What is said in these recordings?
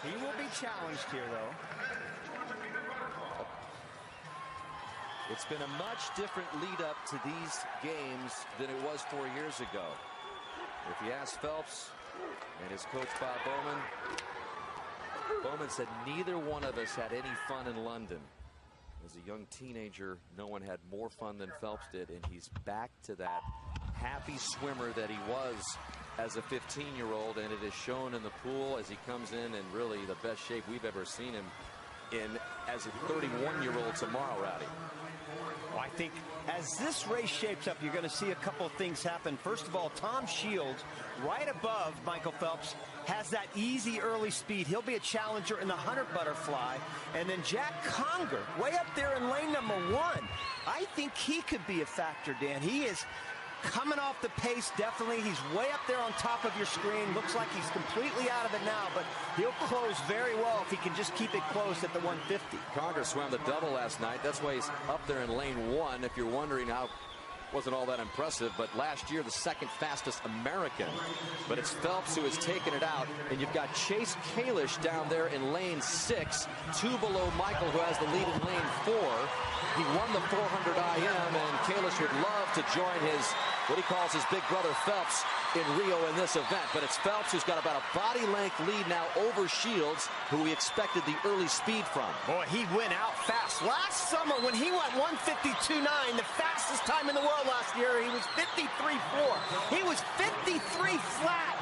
He will be challenged here, though. It's been a much different lead up to these games than it was 4 years ago. If you ask Phelps and his coach Bob Bowman said neither one of us had any fun in London. As a young teenager, no one had more fun than Phelps did, and he's back to that happy swimmer that he was as a 15-year-old, and it is shown in the pool as he comes in really the best shape we've ever seen him in as a 31-year-old tomorrow, Rowdy. Well, I think as this race shapes up, you're going to see a couple of things happen. First of all, Tom Shields, right above Michael Phelps, has that easy early speed. He'll be a challenger in the 100 butterfly. And then Jack Conger, way up there in lane number 1. I think he could be a factor, Dan. He is coming off the pace, definitely. He's way up there on top of your screen. Looks like he's completely out of it now, but he'll close very well if he can just keep it close at the 150. Conger swam the double last night. That's why he's up there in lane 1. If you're wondering how wasn't all that impressive, but last year the second fastest American. But it's Phelps who has taken it out, and you've got Chase Kalish down there in lane 6, 2 below Michael, who has the lead in lane 4. He won the 400 IM, and Kalish would love to join his, what he calls his big brother Phelps, in Rio in this event. But it's Phelps who's got about a body length lead now over Shields, who we expected the early speed from. Boy, he went out fast. Last summer when he went 152.9, the fastest time in the world last year, he was 53.4. He was 53 flat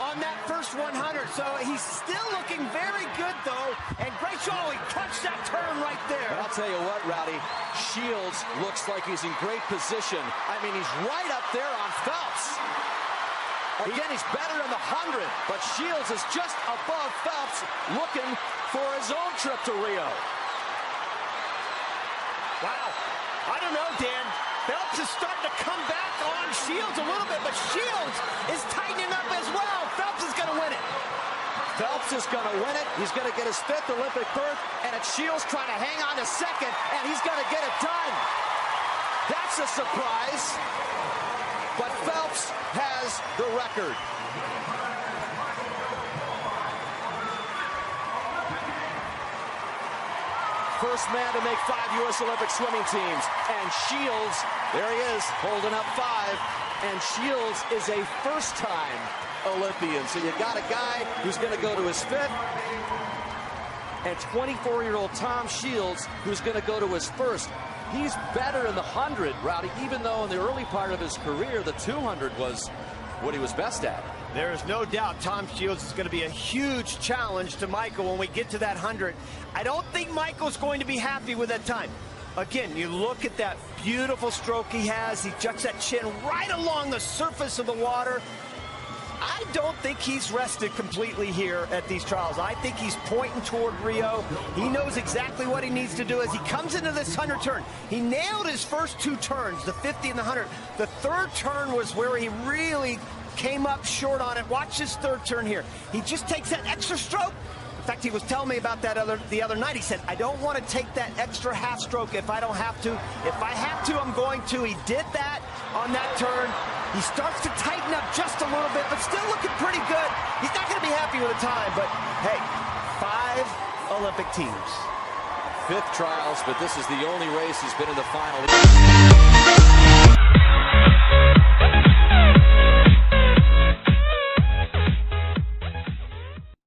on that first 100. So he's still looking very good, though. And great job. He punched that turn right there. But I'll tell you what, Rowdy, Shields looks like he's in great position. I mean, he's right up there on Phelps. Again, he's better in the 100, but Shields is just above Phelps, looking for his own trip to Rio. Wow. I don't know, Dan. Phelps is starting to come back on Shields a little bit, but Shields is tightening up as well. Phelps is going to win it. Phelps is going to win it. He's going to get his 5th Olympic berth, and it's Shields trying to hang on to 2nd, and he's going to get it done. That's a surprise. But Phelps has the record. First man to make 5 U.S. Olympic swimming teams. And Shields, there he is, holding up 5. And Shields is a first-time Olympian. So you got a guy who's going to go to his 5th. And 24-year-old Tom Shields, who's going to go to his 1st. He's better in the 100, Rowdy, even though in the early part of his career, the 200 was what he was best at. There is no doubt Tom Shields is going to be a huge challenge to Michael when we get to that 100. I don't think Michael's going to be happy with that time. Again, you look at that beautiful stroke he has. He juts that chin right along the surface of the water. I don't think he's rested completely here at these trials. I think he's pointing toward Rio. He knows exactly what he needs to do as he comes into this 100 turn. He nailed his first 2 turns, the 50 and the 100. The 3rd turn was where he really came up short on it. Watch this 3rd turn here. He just takes that extra stroke. In fact, he was telling me about that the other night. He said, I don't want to take that extra half stroke if I don't have to. If I have to, I'm going to. He did that on that turn. He starts to tighten up just a little bit, but still looking pretty good. He's not going to be happy with the time, but hey, 5 Olympic teams. 5th trials, but this is the only race he's been in the final.